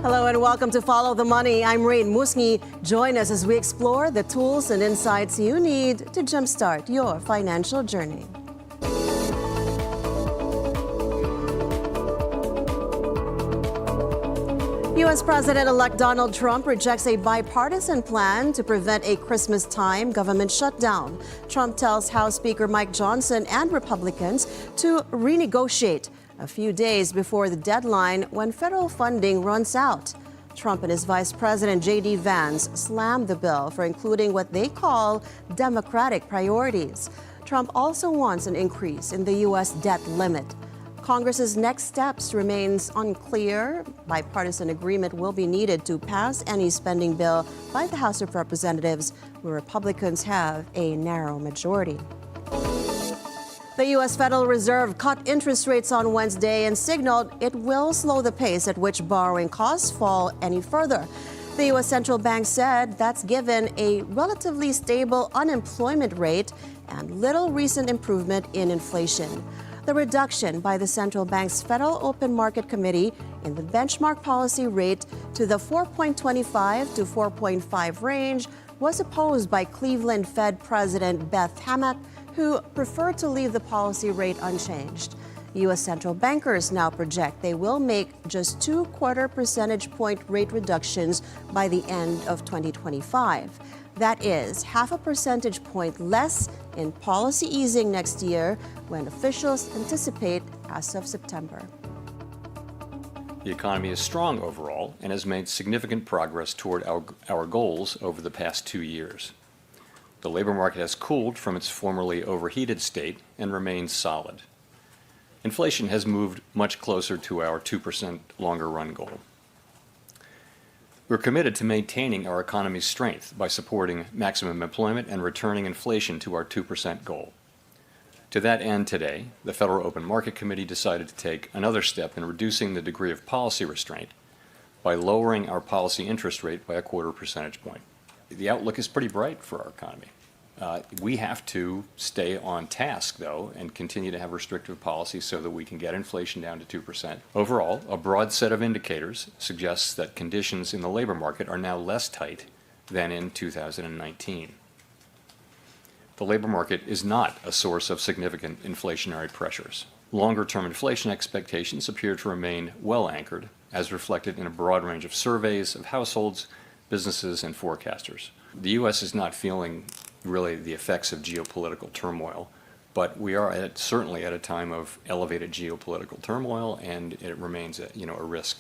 Hello and welcome to Follow the Money. I'm Raine Musñgi. Join us as we explore the tools and insights you need to jumpstart your financial journey. U.S. President-elect Donald Trump rejects a bipartisan plan to prevent a Christmas-time government shutdown. Trump tells House Speaker Mike Johnson and Republicans to renegotiate a few days before the deadline when federal funding runs out. Trump and his Vice President J.D. Vance slammed the bill for including what they call Democratic priorities. Trump also wants an increase in the U.S. debt limit. Congress's next steps remains unclear. Bipartisan agreement will be needed to pass any spending bill by the House of Representatives, where Republicans have a narrow majority. The U.S. Federal Reserve cut interest rates on Wednesday and signaled it will slow the pace at which borrowing costs fall any further. The U.S. Central Bank said that's given a relatively stable unemployment rate and little recent improvement in inflation. The reduction by the central bank's Federal Open Market Committee in the benchmark policy rate to the 4.25 to 4.5 range was opposed by Cleveland Fed President Beth Hammack, who preferred to leave the policy rate unchanged. U.S. central bankers now project they will make just 2/4 percentage point rate reductions by the end of 2025. That is 0.5 percentage point less in policy easing next year, when officials anticipate as of September. The economy is strong overall and has made significant progress toward our goals over the past 2 years. The labor market has cooled from its formerly overheated state and remains solid. Inflation has moved much closer to our 2% longer run goal. We're committed to maintaining our economy's strength by supporting maximum employment and returning inflation to our 2% goal. To that end, today, the Federal Open Market Committee decided to take another step in reducing the degree of policy restraint by lowering our policy interest rate by 0.25 percentage point. The outlook is pretty bright for our economy. We have to stay on task, though, and continue to have restrictive policies so that we can get inflation down to 2%. Overall, a broad set of indicators suggests that conditions in the labor market are now less tight than in 2019. The labor market is not a source of significant inflationary pressures. Longer-term inflation expectations appear to remain well anchored, as reflected in a broad range of surveys of households, businesses, and forecasters. The U.S. is not feeling really the effects of geopolitical turmoil, but we are certainly at a time of elevated geopolitical turmoil, and it remains a risk.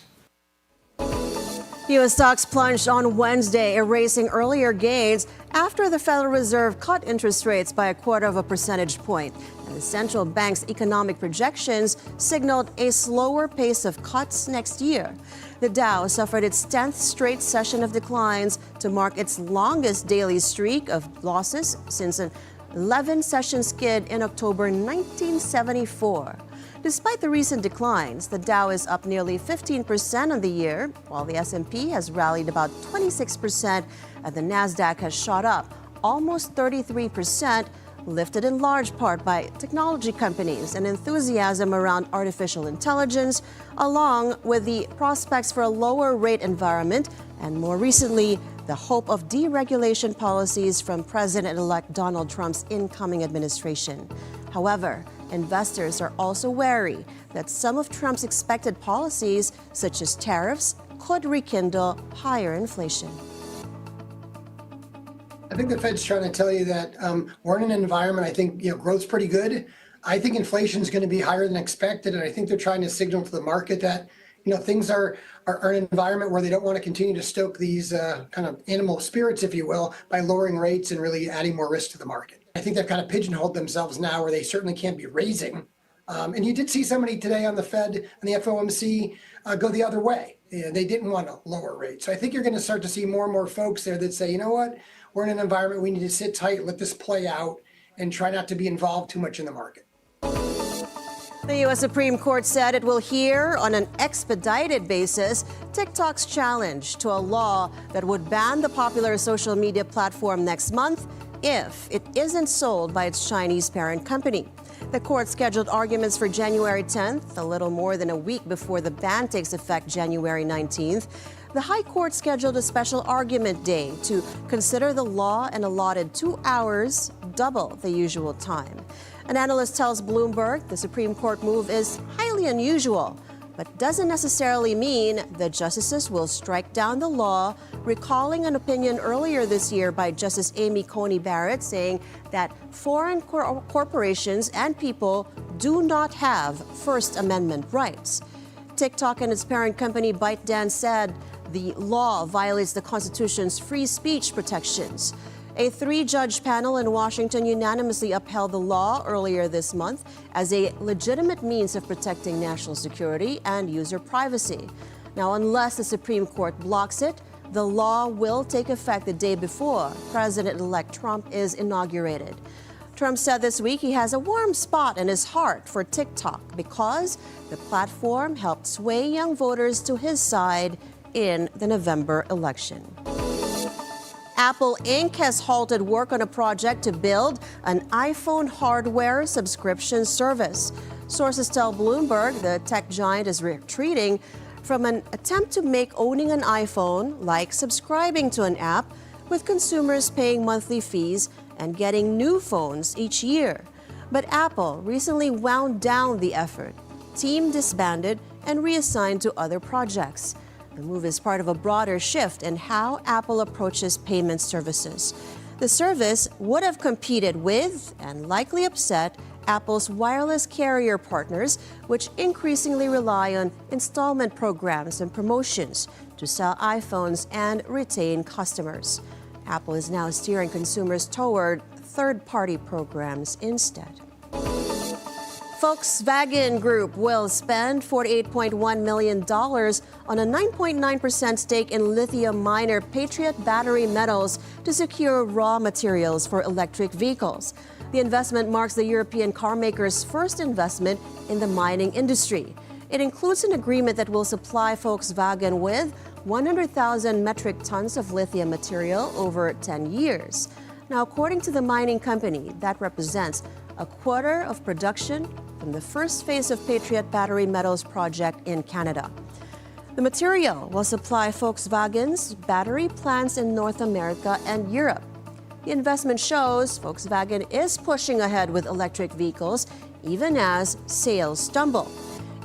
U.S. stocks plunged on Wednesday, erasing earlier gains after the Federal Reserve cut interest rates by 0.25 percentage point. And the central bank's economic projections signaled a slower pace of cuts next year. The Dow suffered its 10th straight session of declines to mark its longest daily streak of losses since an 11-session skid in October 1974. Despite the recent declines, the Dow is up nearly 15% on the year, while the S&P has rallied about 26% and the Nasdaq has shot up almost 33%, lifted in large part by technology companies and enthusiasm around artificial intelligence, along with the prospects for a lower rate environment and, more recently, the hope of deregulation policies from President-elect Donald Trump's incoming administration. However, investors are also wary that some of Trump's expected policies, such as tariffs, could rekindle higher inflation. I think the Fed's trying to tell you that we're in an environment, I think, growth's pretty good. I think inflation is going to be higher than expected, and I think they're trying to signal to the market that, things are in an environment where they don't want to continue to stoke these kind of animal spirits, if you will, by lowering rates and really adding more risk to the market. I think they've kind of pigeonholed themselves now where they certainly can't be raising. And you did see somebody today on the Fed and the FOMC go the other way. They didn't want to lower rates. So I think you're going to start to see more and more folks there that say, you know what, we're in an environment, we need to sit tight, let this play out, and try not to be involved too much in the market. The U.S. Supreme Court said it will hear on an expedited basis TikTok's challenge to a law that would ban the popular social media platform next month if it isn't sold by its Chinese parent company. The court scheduled arguments for January 10th, a little more than a week before the ban takes effect January 19th. The High Court scheduled a special argument day to consider the law and allotted 2 hours, double the usual time. An analyst tells Bloomberg the Supreme Court move is highly unusual, but doesn't necessarily mean the justices will strike down the law, recalling an opinion earlier this year by Justice Amy Coney Barrett saying that foreign corporations and people do not have First Amendment rights. TikTok and its parent company ByteDance said the law violates the Constitution's free speech protections. A 3-judge panel in Washington unanimously upheld the law earlier this month as a legitimate means of protecting national security and user privacy. Now, unless the Supreme Court blocks it, the law will take effect the day before President-elect Trump is inaugurated. Trump said this week he has a warm spot in his heart for TikTok because the platform helped sway young voters to his side in the November election. Apple Inc. has halted work on a project to build an iPhone hardware subscription service. Sources tell Bloomberg the tech giant is retreating from an attempt to make owning an iPhone like subscribing to an app, with consumers paying monthly fees and getting new phones each year. But Apple recently wound down the effort. Team disbanded and reassigned to other projects. The move is part of a broader shift in how Apple approaches payment services. The service would have competed with and likely upset Apple's wireless carrier partners, which increasingly rely on installment programs and promotions to sell iPhones and retain customers. Apple is now steering consumers toward third-party programs instead. Volkswagen Group will spend $48.1 million on a 9.9% stake in lithium miner Patriot Battery Metals to secure raw materials for electric vehicles. The investment marks the European carmaker's first investment in the mining industry. It includes an agreement that will supply Volkswagen with 100,000 metric tons of lithium material over 10 years. Now, according to the mining company, that represents a quarter of production from the first phase of Patriot Battery Metals project in Canada. The material will supply Volkswagen's battery plants in North America and Europe. The investment shows Volkswagen is pushing ahead with electric vehicles, even as sales stumble.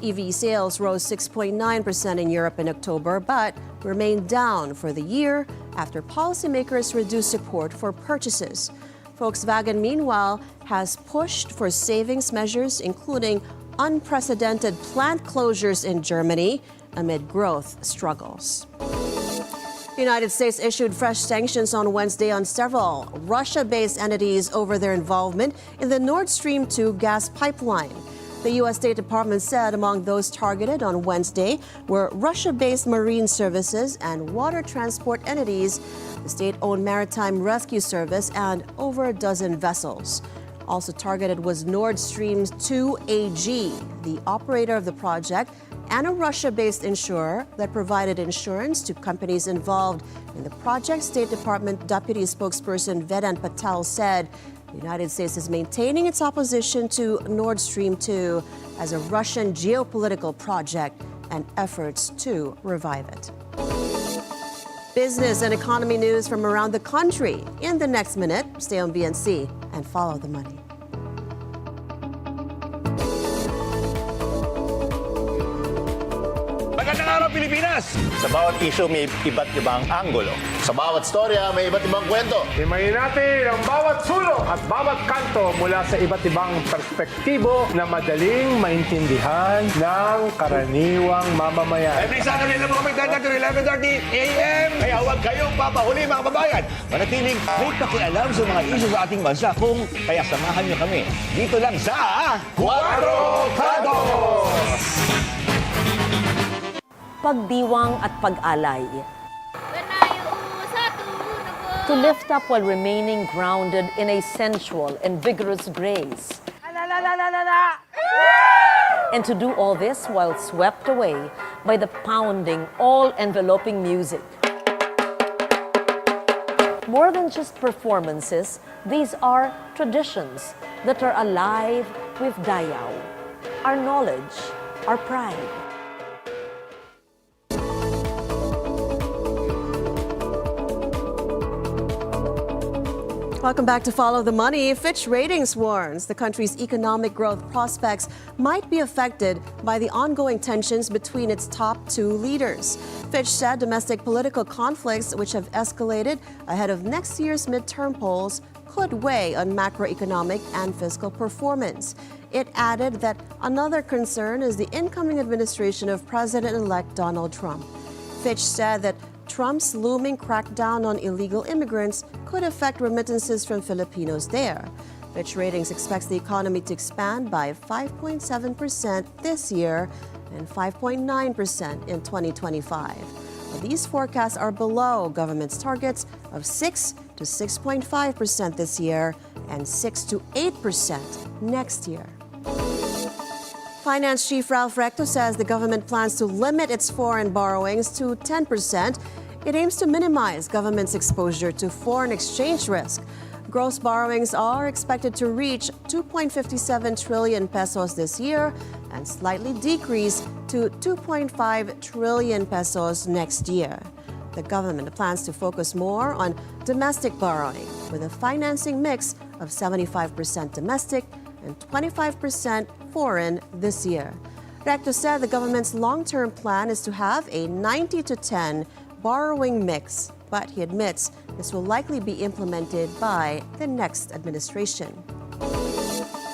EV sales rose 6.9% in Europe in October, but remained down for the year after policymakers reduced support for purchases. Volkswagen, meanwhile, has pushed for savings measures, including unprecedented plant closures in Germany amid growth struggles. The United States issued fresh sanctions on Wednesday on several Russia-based entities over their involvement in the Nord Stream 2 gas pipeline. The U.S. State Department said among those targeted on Wednesday were Russia-based marine services and water transport entities, the state-owned Maritime Rescue Service, and over a dozen vessels. Also targeted was Nord Stream 2 AG, the operator of the project, and a Russia-based insurer that provided insurance to companies involved in the project. State Department Deputy Spokesperson Vedant Patel said the United States is maintaining its opposition to Nord Stream 2 as a Russian geopolitical project and efforts to revive it. Business and economy news from around the country in the next minute. Stay on BNC and follow the money. Magandang araw, Pilipinas! Sa bawat issue may iba't ibang anggulo. Sa bawat storya may iba't ibang kwento. Himayin natin ang bawat sulok at bawat kanto mula sa iba't ibang perspektibo na madaling maintindihan ng karaniwang mamamayan. Every Saturday na mga magdadag to 11:30 a.m. Kaya huwag kayong papahuli, mga kababayan. Manatiling may pakialam sa mga issue sa ating bansa. Kaya samahan niyo kami dito lang sa Cuatro Cantos! Pagdiwang at pag-alay. To lift up while remaining grounded in a sensual and vigorous grace. And to do all this while swept away by the pounding, all-enveloping music. More than just performances, these are traditions that are alive with Dayaw. Our knowledge, our pride. Welcome back to Follow the Money. Fitch Ratings warns the country's economic growth prospects might be affected by the ongoing tensions between its top two leaders. Fitch said domestic political conflicts, which have escalated ahead of next year's midterm polls, could weigh on macroeconomic and fiscal performance. It added that another concern is the incoming administration of President-elect Donald Trump. Fitch said that Trump's looming crackdown on illegal immigrants could affect remittances from Filipinos there. Fitch Ratings expects the economy to expand by 5.7% this year and 5.9% in 2025. But these forecasts are below government's targets of 6 to 6.5% this year and 6 to 8% next year. Finance Chief Ralph Recto says the government plans to limit its foreign borrowings to 10%. It aims to minimize government's exposure to foreign exchange risk. Gross borrowings are expected to reach 2.57 trillion pesos this year and slightly decrease to 2.5 trillion pesos next year. The government plans to focus more on domestic borrowing with a financing mix of 75% domestic and 25% foreign this year. Recto said the government's long-term plan is to have a 90 to 10 borrowing mix, but he admits this will likely be implemented by the next administration.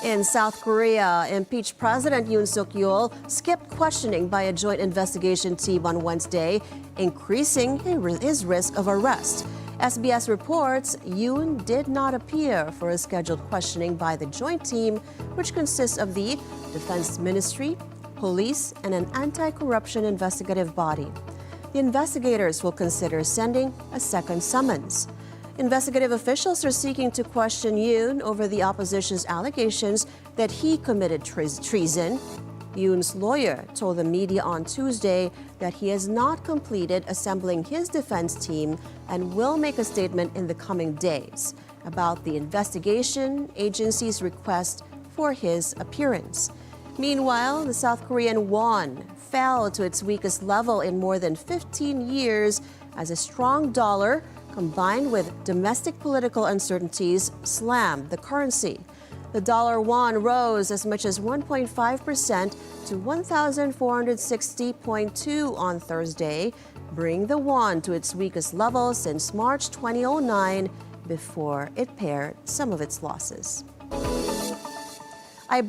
In South Korea, impeached President Yoon Suk-yeol skipped questioning by a joint investigation team on Wednesday, increasing his risk of arrest. SBS reports Yoon did not appear for a scheduled questioning by the joint team, which consists of the Defense Ministry, police, and an anti-corruption investigative body. The investigators will consider sending a second summons. Investigative officials are seeking to question Yoon over the opposition's allegations that he committed treason. Yoon's lawyer told the media on Tuesday that he has not completed assembling his defense team and will make a statement in the coming days about the investigation agency's request for his appearance. Meanwhile, the South Korean won fell to its weakest level in more than 15 years as a strong dollar combined with domestic political uncertainties slammed the currency. The dollar won rose as much as 1.5% to 1,460.2 on Thursday, bringing the won to its weakest level since March 2009 before it pared some of its losses. A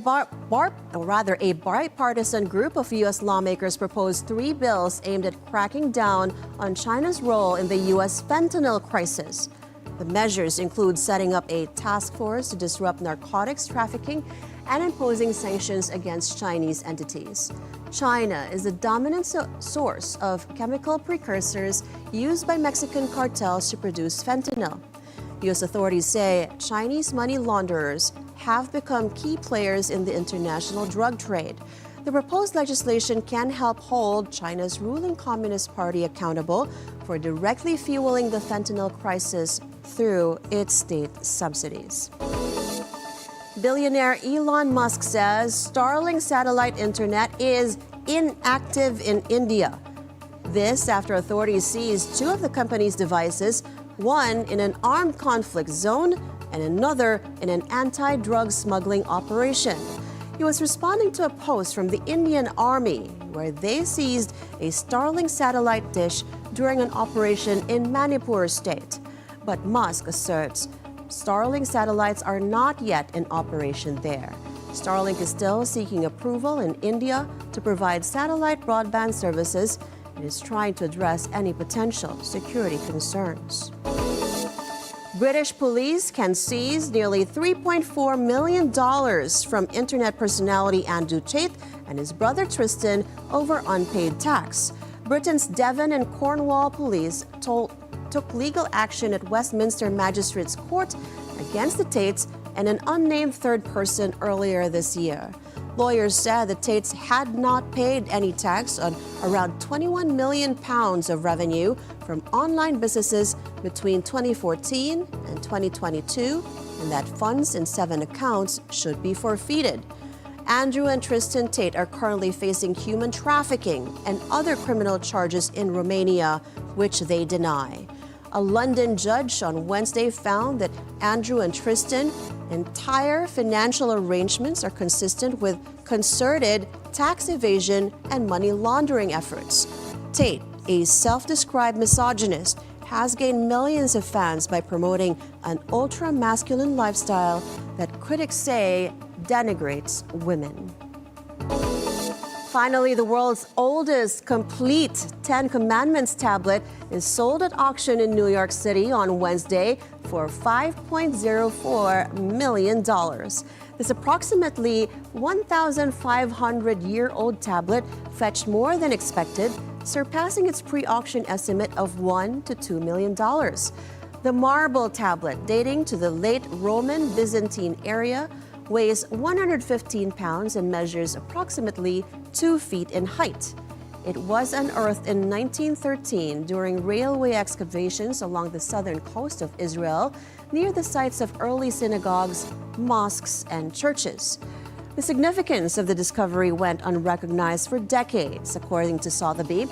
bipartisan group of U.S. lawmakers proposed 3 bills aimed at cracking down on China's role in the U.S. fentanyl crisis. The measures include setting up a task force to disrupt narcotics trafficking and imposing sanctions against Chinese entities. China is the dominant source of chemical precursors used by Mexican cartels to produce fentanyl. U.S. authorities say Chinese money launderers have become key players in the international drug trade. The proposed legislation can help hold China's ruling Communist Party accountable for directly fueling the fentanyl crisis through its state subsidies. Billionaire Elon Musk says Starlink satellite internet is inactive in India. This after authorities seized 2 of the company's devices, one in an armed conflict zone and another in an anti-drug smuggling operation. He was responding to a post from the Indian Army where they seized a Starlink satellite dish during an operation in Manipur state. But Musk asserts Starlink satellites are not yet in operation there. Starlink is still seeking approval in India to provide satellite broadband services and is trying to address any potential security concerns. British police can seize nearly $3.4 million from internet personality Andrew Tate and his brother Tristan over unpaid tax. Britain's Devon and Cornwall police took legal action at Westminster Magistrates Court against the Tates and an unnamed third person earlier this year. Lawyers said the Tates had not paid any tax on around £21 million of revenue from online businesses between 2014 and 2022, and that funds in 7 accounts should be forfeited. Andrew and Tristan Tate are currently facing human trafficking and other criminal charges in Romania, which they deny. A London judge on Wednesday found that Andrew and Tristan entire financial arrangements are consistent with concerted tax evasion and money laundering efforts. Tate, a self-described misogynist, has gained millions of fans by promoting an ultra-masculine lifestyle that critics say denigrates women. Finally, the world's oldest complete Ten Commandments tablet is sold at auction in New York City on Wednesday for $5.04 million. This approximately 1,500-year-old tablet fetched more than expected, surpassing its pre-auction estimate of $1 to $2 million. The marble tablet, dating to the late Roman Byzantine era, weighs 115 pounds and measures approximately 2 feet in height. It was unearthed in 1913 during railway excavations along the southern coast of Israel, near the sites of early synagogues, mosques, and churches. The significance of the discovery went unrecognized for decades, according to Sotheby.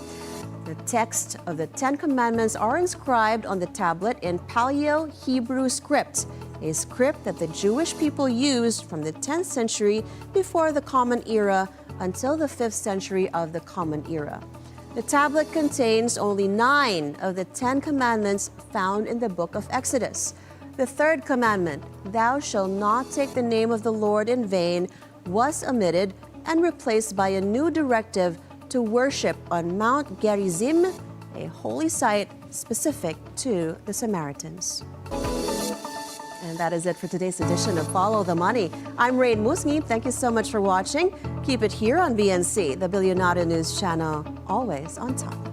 The text of the Ten Commandments are inscribed on the tablet in Paleo-Hebrew script, a script that the Jewish people used from the 10th century before the Common Era until the 5th century of the Common Era. The tablet contains only 9 of the 10 commandments found in the book of Exodus. The third commandment, "Thou shalt not take the name of the Lord in vain," was omitted and replaced by a new directive to worship on Mount Gerizim, a holy site specific to the Samaritans. And that is it for today's edition of Follow the Money. I'm Raine Musñgi. Thank you so much for watching. Keep it here on BNC, the Bilyonaryo News Channel, always on top.